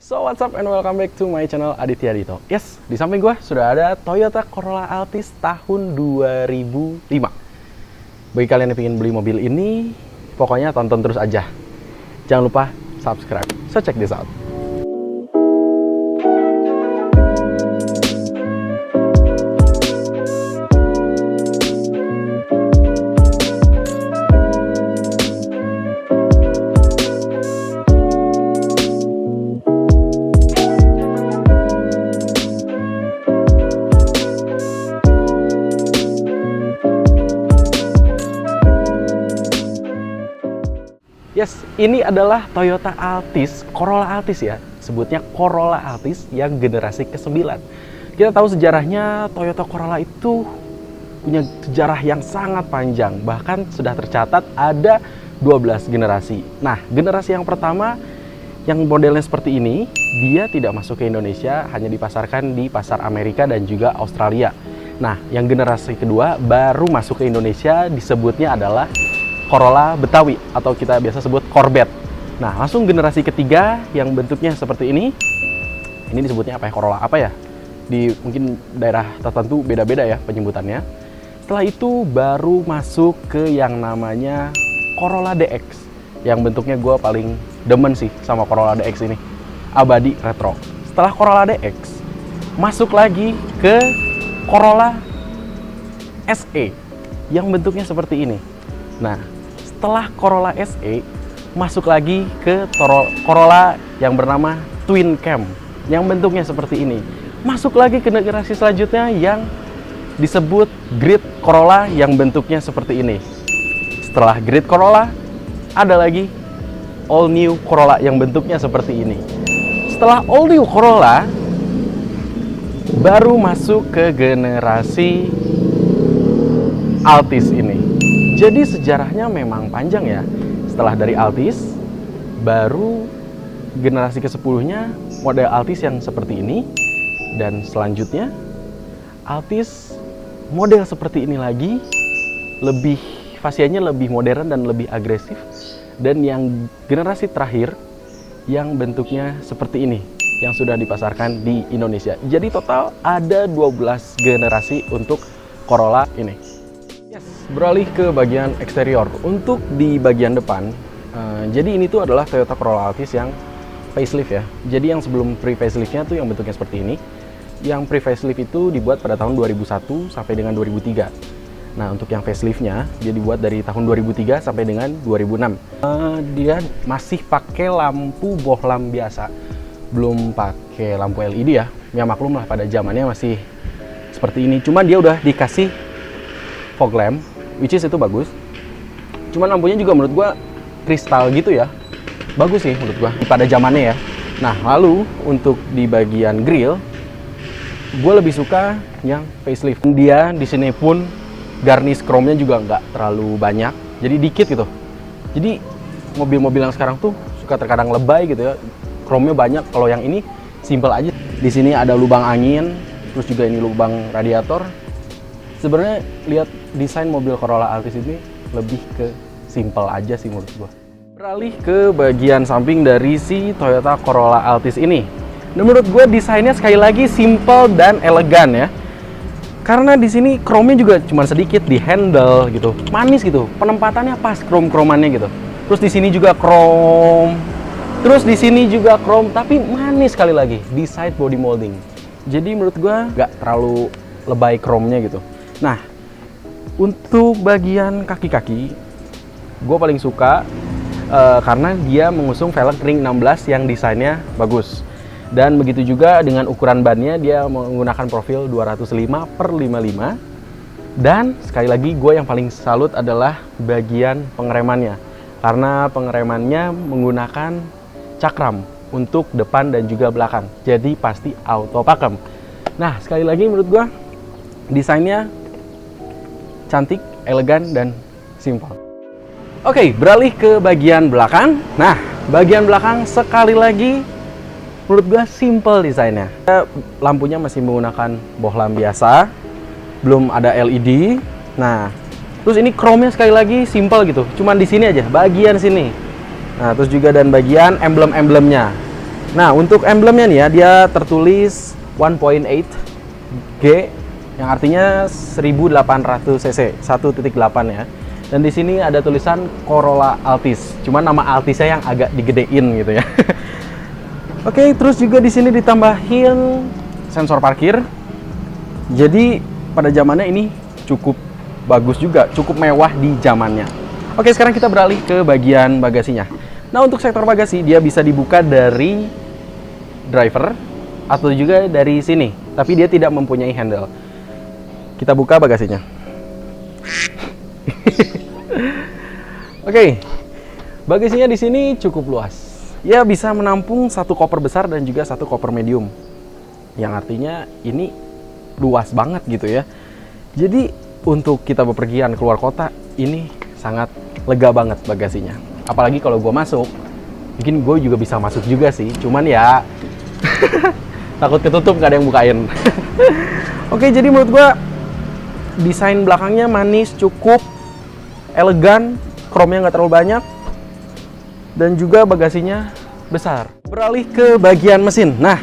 So what's up and welcome back to my channel Aditya Dito. Yes, di samping gue sudah ada Toyota Corolla Altis tahun 2005. Bagi kalian yang ingin beli mobil ini, pokoknya tonton terus aja. Jangan lupa subscribe. So check this out. Yes, ini adalah Toyota Altis, Corolla Altis ya. Sebutnya Corolla Altis yang generasi ke-9. Kita tahu sejarahnya Toyota Corolla itu punya sejarah yang sangat panjang. Bahkan sudah tercatat ada 12 generasi. Nah, generasi yang pertama yang modelnya seperti ini, dia tidak masuk ke Indonesia, hanya dipasarkan di pasar Amerika dan juga Australia. Nah, yang generasi kedua baru masuk ke Indonesia, disebutnya adalah Corolla Betawi atau kita biasa sebut Corvette. Nah, langsung generasi ketiga yang bentuknya seperti ini. Ini disebutnya apa ya? Corolla apa ya? Di mungkin daerah tertentu beda-beda ya penyebutannya. Setelah itu baru masuk ke yang namanya Corolla DX. Yang bentuknya gue paling demen sih sama Corolla DX ini. Abadi retro. Setelah Corolla DX, masuk lagi ke Corolla SE yang bentuknya seperti ini. Nah, setelah Corolla SE, masuk lagi ke Corolla yang bernama Twin Cam, yang bentuknya seperti ini. Masuk lagi ke generasi selanjutnya yang disebut Grid Corolla yang bentuknya seperti ini. Setelah Grid Corolla, ada lagi All New Corolla yang bentuknya seperti ini. Setelah All New Corolla, baru masuk ke generasi Altis ini. Jadi sejarahnya memang panjang ya. Setelah dari Altis, baru generasi ke-10-nya model Altis yang seperti ini. Dan selanjutnya, Altis model seperti ini lagi. Lebih, fasianya lebih modern dan lebih agresif. Dan yang generasi terakhir, yang bentuknya seperti ini. Yang sudah dipasarkan di Indonesia. Jadi total ada 12 generasi untuk Corolla ini. Beralih ke bagian eksterior. Untuk di bagian depan, jadi ini tuh adalah Toyota Corolla Altis yang facelift ya. Jadi yang sebelum pre-faceliftnya tuh yang bentuknya seperti ini. Yang pre-facelift itu dibuat pada tahun 2001 sampai dengan 2003. Nah, untuk yang faceliftnya, dia dibuat dari tahun 2003 sampai dengan 2006. Dia masih pakai lampu bohlam biasa. Belum pakai lampu LED ya. Ya maklum lah pada zamannya masih seperti ini. Cuman dia udah dikasih fog lamp, which is itu bagus. Cuman lampunya juga menurut gua kristal gitu ya. Bagus sih menurut gua pada zamannya ya. Nah, lalu untuk di bagian grill, gua lebih suka yang facelift. Dia di sini pun garnish chrome-nya juga nggak terlalu banyak, jadi dikit gitu. Jadi mobil-mobil yang sekarang tuh suka terkadang lebay gitu ya. Chrome-nya banyak, kalau yang ini simple aja. Di sini ada lubang angin, terus juga ini lubang radiator. Sebenarnya lihat desain mobil Corolla Altis ini lebih ke simple aja sih menurut gua. Beralih ke bagian samping dari si Toyota Corolla Altis ini. Dan menurut gua desainnya sekali lagi simple dan elegan ya. Karena di sini chrome-nya juga cuma sedikit di handle gitu. Manis gitu. Penempatannya pas chrome-chromannya gitu. Terus di sini juga chrome. Terus di sini juga chrome tapi manis sekali lagi di side body molding. Jadi menurut gua nggak terlalu lebay chrome-nya gitu. Nah, untuk bagian kaki-kaki, gue paling suka karena dia mengusung velg ring 16 yang desainnya bagus. Dan begitu juga dengan ukuran bannya, dia menggunakan profil 205/55. Dan sekali lagi, gue yang paling salut adalah bagian pengeremannya. Karena pengeremannya menggunakan cakram untuk depan dan juga belakang. Jadi pasti auto pakem. Nah, sekali lagi menurut gue, desainnya cantik, elegan, dan simpel. Oke, beralih ke bagian belakang. Nah, bagian belakang sekali lagi menurut gua simple desainnya. Lampunya masih menggunakan bohlam biasa, belum ada LED. Nah, terus ini chrome-nya sekali lagi simple gitu. Cuman di sini aja, bagian sini. Nah, terus juga dan bagian emblem-emblemnya. Nah, untuk emblemnya nih ya, dia tertulis 1.8 G yang artinya 1800 cc, 1.8 ya. Dan di sini ada tulisan Corolla Altis. Cuman nama Altisnya yang agak digedein gitu ya. Oke, terus juga di sini ditambahin sensor parkir. Jadi pada zamannya ini cukup bagus juga, cukup mewah di zamannya. Oke, sekarang kita beralih ke bagian bagasinya. Nah, untuk sektor bagasi dia bisa dibuka dari driver atau juga dari sini, tapi dia tidak mempunyai handle. Kita buka bagasinya. Oke, bagasinya di sini cukup luas. Ya, bisa menampung satu koper besar dan juga satu koper medium. Yang artinya ini luas banget gitu ya. Jadi untuk kita bepergian keluar kota ini sangat lega banget bagasinya. Apalagi kalau gue masuk, mungkin gue juga bisa masuk juga sih. Cuman ya takut ketutup, nggak ada yang bukain. Oke, jadi menurut gue desain belakangnya manis, cukup elegan, chrome-nya nggak terlalu banyak, dan juga bagasinya besar. Beralih ke bagian mesin. Nah,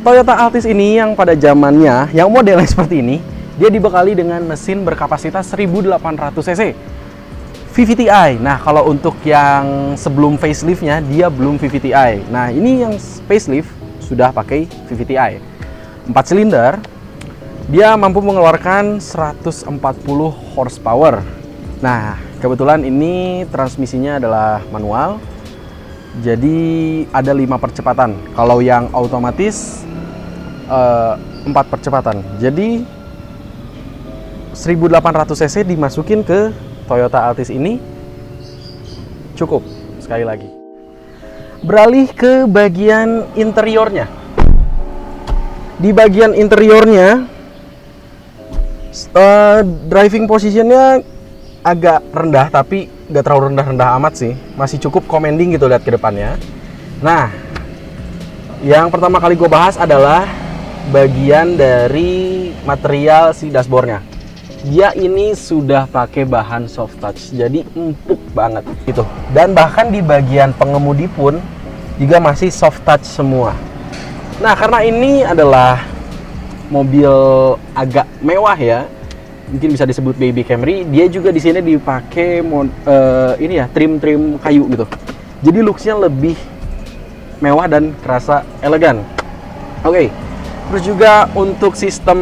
Toyota Altis ini yang pada zamannya, yang modelnya seperti ini, dia dibekali dengan mesin berkapasitas 1800 cc VVTi. Nah, kalau untuk yang sebelum facelift-nya, dia belum VVTi. Nah, ini yang facelift sudah pakai VVTi. 4 silinder, dia mampu mengeluarkan 140 horsepower. Nah, kebetulan ini transmisinya adalah manual. Jadi ada 5 percepatan. Kalau yang otomatis 4 percepatan. Jadi 1800 cc dimasukin ke Toyota Altis ini cukup. Sekali lagi. Beralih ke bagian interiornya. Di bagian interiornya driving positionnya agak rendah, tapi nggak terlalu rendah-rendah amat sih. Masih cukup commanding gitu lihat ke depannya. Nah, yang pertama kali gue bahas adalah bagian dari material si dashboardnya. Dia ini sudah pakai bahan soft touch, jadi empuk banget gitu. Dan bahkan di bagian pengemudi pun juga masih soft touch semua. Nah, karena ini adalah mobil agak mewah ya, mungkin bisa disebut baby Camry, dia juga di sini dipakai ini ya, trim kayu gitu. Jadi looks-nya lebih mewah dan terasa elegan. Oke. Terus juga untuk sistem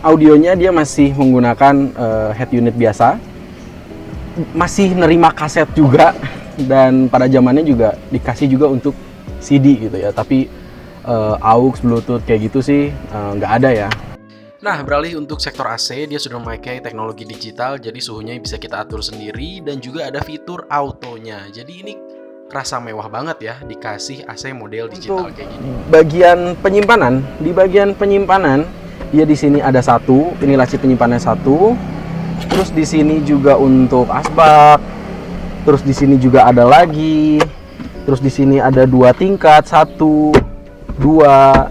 audionya dia masih menggunakan head unit biasa. Masih nerima kaset juga, dan pada zamannya juga dikasih juga untuk CD gitu ya. Tapi aux, Bluetooth kayak gitu sih nggak ada ya. Nah, beralih untuk sektor AC, dia sudah memakai teknologi digital, jadi suhunya bisa kita atur sendiri, dan juga ada fitur autonya. Jadi ini kerasa mewah banget ya, dikasih AC model digital kayak gini. Bagian penyimpanan, di bagian penyimpanan, dia di sini ada satu, ini laci penyimpanannya satu. Terus di sini juga untuk asbak. Terus di sini juga ada lagi. Terus di sini ada 2 tingkat, 1, 2.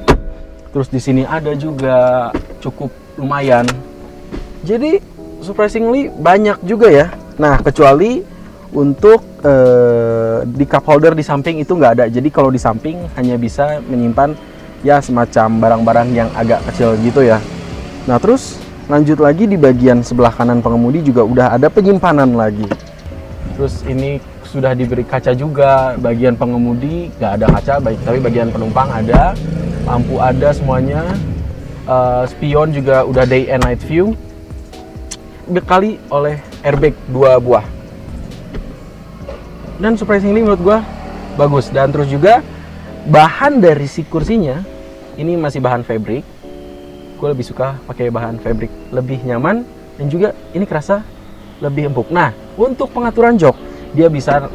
Terus di sini ada juga, cukup lumayan. Jadi surprisingly banyak juga ya. Nah, kecuali untuk di cup holder di samping itu nggak ada. Jadi kalau di samping hanya bisa menyimpan ya semacam barang-barang yang agak kecil gitu ya. Nah, terus lanjut lagi di bagian sebelah kanan pengemudi juga udah ada penyimpanan lagi. Terus ini sudah diberi kaca juga. Bagian pengemudi nggak ada kaca, tapi bagian penumpang ada. Lampu ada semuanya. Spion juga udah day and night view. Dibekali oleh airbag 2 buah. Dan surprisingly menurut gue bagus. Dan terus juga bahan dari si kursinya ini masih bahan fabric. Gue lebih suka pakai bahan fabric, lebih nyaman, dan juga ini kerasa lebih empuk. Nah, untuk pengaturan jok dia bisa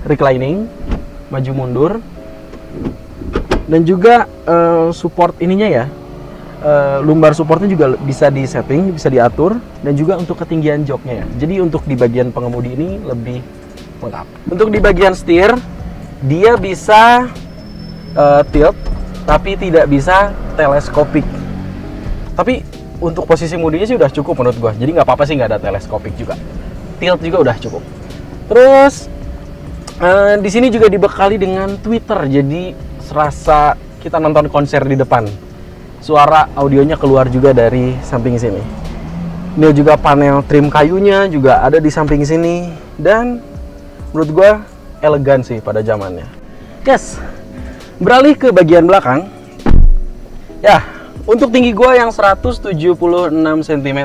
reclining, maju mundur, dan juga support ininya ya, lumbar supportnya juga bisa di setting, bisa diatur, dan juga untuk ketinggian joknya ya. Jadi untuk di bagian pengemudi ini lebih lengkap. Untuk di bagian setir, dia bisa tilt, tapi tidak bisa teleskopik. Tapi untuk posisi mudinya sih udah cukup menurut gua. Jadi nggak apa-apa sih nggak ada teleskopik juga. Tilt juga udah cukup. Terus di sini juga dibekali dengan tweeter. Jadi serasa kita nonton konser di depan. Suara audionya keluar juga dari samping sini. Ini juga panel trim kayunya juga ada di samping sini. Dan menurut gue elegan sih pada zamannya. Yes, beralih ke bagian belakang. Ya, untuk tinggi gue yang 176 cm,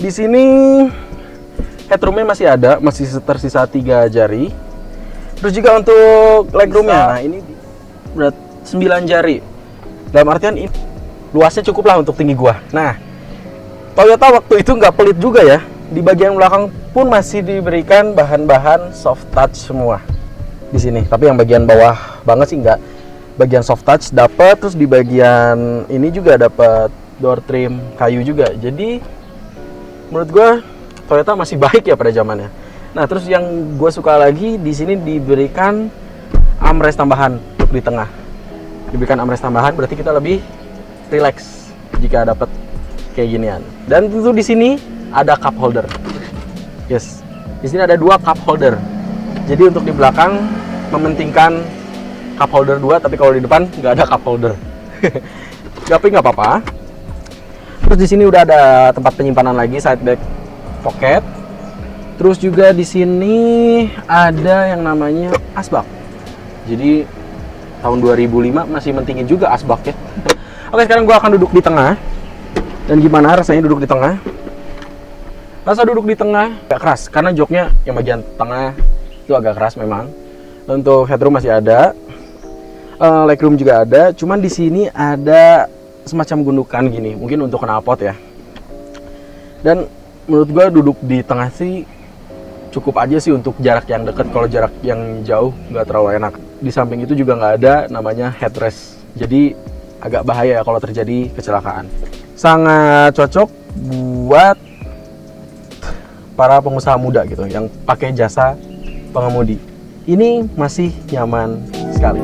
di sini headroomnya masih ada, masih tersisa 3 jari. Terus juga untuk legroomnya, nah ini berat 9 jari. Dalam artian ini luasnya cukup lah untuk tinggi gua. Nah, Toyota waktu itu nggak pelit juga ya. Di bagian belakang pun masih diberikan bahan-bahan soft touch semua di sini. Tapi yang bagian bawah banget sih nggak. Bagian soft touch dapat, terus di bagian ini juga dapat door trim kayu juga. Jadi menurut gua Toyota masih baik ya pada zamannya. Nah, terus yang gue suka lagi di sini diberikan armrest tambahan untuk di tengah. Diberikan armrest tambahan berarti kita lebih relax jika dapat kayak ginian. Dan tentu di sini ada cup holder. Yes, di sini ada 2 cup holder. Jadi untuk di belakang mementingkan cup holder 2, tapi kalau di depan nggak ada cup holder. Tapi nggak apa-apa. Terus di sini udah ada tempat penyimpanan lagi, side bag pocket. Terus juga di sini ada yang namanya asbak. Jadi tahun 2005 masih mentingin juga asbak ya. Oke, sekarang gua akan duduk di tengah. Dan gimana rasanya duduk di tengah? Rasa duduk di tengah agak keras karena joknya yang bagian tengah itu agak keras memang. Untuk headroom masih ada, legroom juga ada. Cuman di sini ada semacam gundukan gini, mungkin untuk knalpot ya. Dan menurut gua duduk di tengah sih cukup aja sih untuk jarak yang dekat. Kalau jarak yang jauh nggak terlalu enak. Di samping itu juga nggak ada namanya headrest, jadi agak bahaya kalau terjadi kecelakaan. Sangat cocok buat para pengusaha muda gitu yang pakai jasa pengemudi. Ini masih nyaman sekali.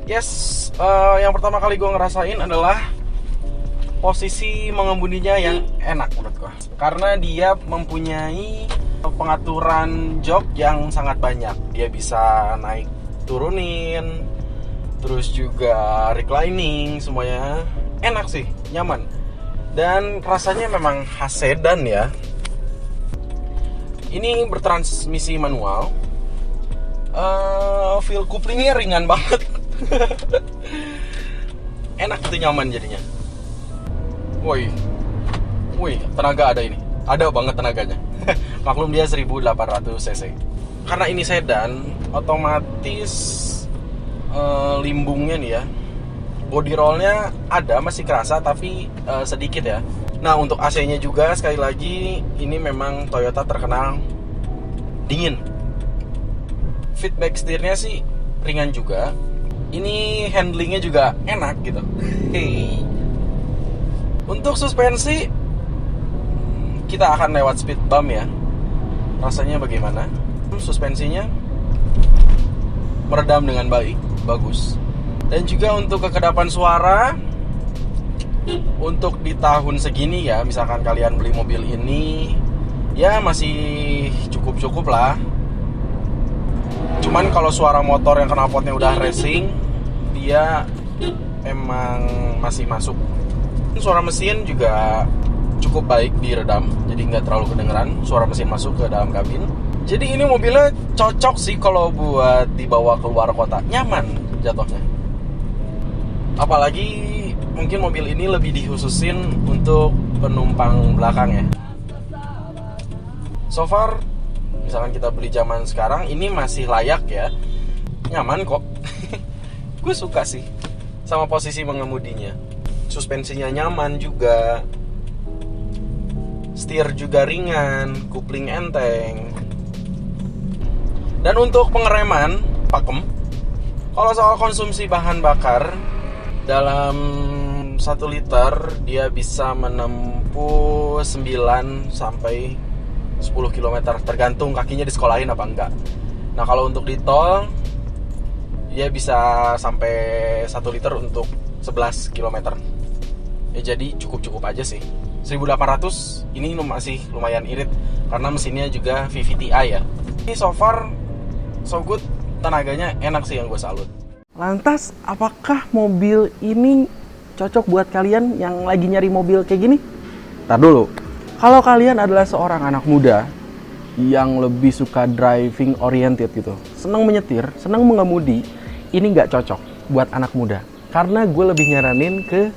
Yes, yang pertama kali gue ngerasain adalah posisi mengemudinya yang enak menurut gue. Karena dia mempunyai pengaturan jok yang sangat banyak. Dia bisa naik turunin, terus juga reclining, semuanya enak sih, nyaman. Dan rasanya memang khas sedan ya. Ini bertransmisi manual. Feel couplingnya ringan banget. Enak itu, nyaman jadinya. Woi, tenaga ada ini. Ada banget tenaganya. Maklum dia 1800 cc. Karena ini sedan, otomatis limbungnya nih ya, body rollnya ada, masih kerasa tapi sedikit ya. Nah, untuk AC-nya juga sekali lagi ini memang Toyota terkenal dingin. Feedback setirnya sih ringan juga. Ini handlingnya juga enak gitu. Hey. Untuk suspensi kita akan lewat speed bump ya. Rasanya bagaimana? Suspensinya meredam dengan baik, bagus. Dan juga untuk kekedapan suara, untuk di tahun segini ya, misalkan kalian beli mobil ini, ya masih cukup-cukup lah. Cuman kalau suara motor yang knalpotnya udah racing, dia emang masih masuk. Suara mesin juga cukup baik diredam, jadi nggak terlalu kedengeran suara mesin masuk ke dalam kabin. Jadi ini mobilnya cocok sih kalau buat dibawa keluar kota, nyaman jatuhnya. Apalagi mungkin mobil ini lebih dikhususin untuk penumpang belakang ya. So far, misalkan kita beli zaman sekarang, ini masih layak ya, nyaman kok. Gue suka sih sama posisi mengemudinya. Suspensinya nyaman juga, setir juga ringan, kupling enteng. Dan untuk pengereman pakem. Kalau soal konsumsi bahan bakar, dalam 1 liter dia bisa menempuh 9 sampai 10 km, tergantung kakinya disekolahin apa enggak. Nah, kalau untuk di tol dia bisa sampai 1 liter untuk 11 km. ya jadi cukup aja sih. 1800 ini masih lumayan irit karena mesinnya juga VVT-i ya. Ini so far so good, tenaganya enak sih yang gue salut. Lantas apakah mobil ini cocok buat kalian yang lagi nyari mobil kayak gini? Ntar dulu, kalau kalian adalah seorang anak muda yang lebih suka driving oriented gitu, senang menyetir, senang mengemudi, ini nggak cocok buat anak muda. Karena gue lebih nyaranin ke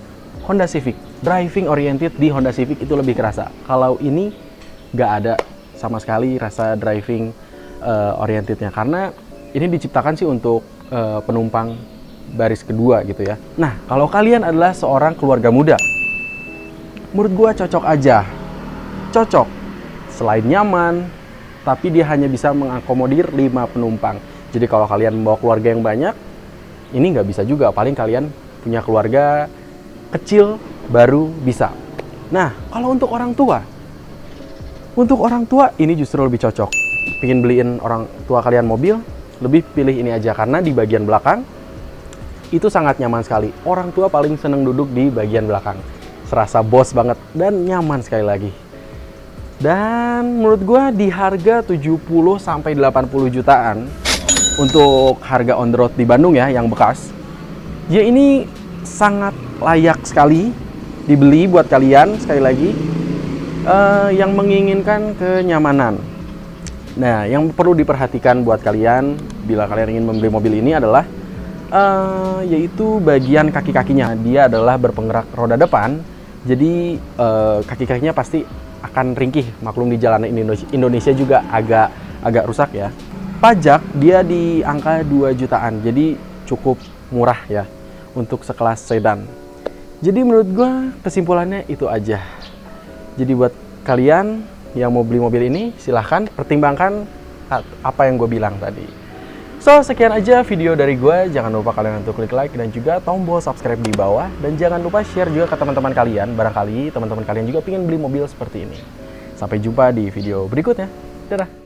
Honda Civic. Driving oriented di Honda Civic itu lebih kerasa. Kalau ini nggak ada sama sekali rasa driving orientednya. Karena ini diciptakan sih untuk penumpang baris kedua gitu ya. Nah, kalau kalian adalah seorang keluarga muda, menurut gue cocok aja. Cocok. Selain nyaman, tapi dia hanya bisa mengakomodir 5 penumpang. Jadi kalau kalian membawa keluarga yang banyak, ini nggak bisa juga. Paling kalian punya keluarga kecil baru bisa. Nah, kalau untuk orang tua ini justru lebih cocok. Pengen beliin orang tua kalian mobil, lebih pilih ini aja karena di bagian belakang itu sangat nyaman sekali. Orang tua paling seneng duduk di bagian belakang. Serasa bos banget dan nyaman sekali lagi. Dan menurut gue di harga 70-80 jutaan untuk harga on the road di Bandung ya, yang bekas, ya ini sangat layak sekali dibeli buat kalian, sekali lagi, yang menginginkan kenyamanan. Nah, yang perlu diperhatikan buat kalian bila kalian ingin membeli mobil ini adalah yaitu bagian kaki-kakinya. Dia adalah berpenggerak roda depan, jadi kaki-kakinya pasti akan ringkih. Maklum di jalanan Indonesia juga agak rusak ya. Pajak dia di angka 2 jutaan, jadi cukup murah ya untuk sekelas sedan. Jadi menurut gue kesimpulannya itu aja. Jadi buat kalian yang mau beli mobil ini, silahkan pertimbangkan apa yang gue bilang tadi. So, sekian aja video dari gue. Jangan lupa kalian untuk klik like dan juga tombol subscribe di bawah. Dan jangan lupa share juga ke teman-teman kalian. Barangkali teman-teman kalian juga pengen beli mobil seperti ini. Sampai jumpa di video berikutnya. Dadah!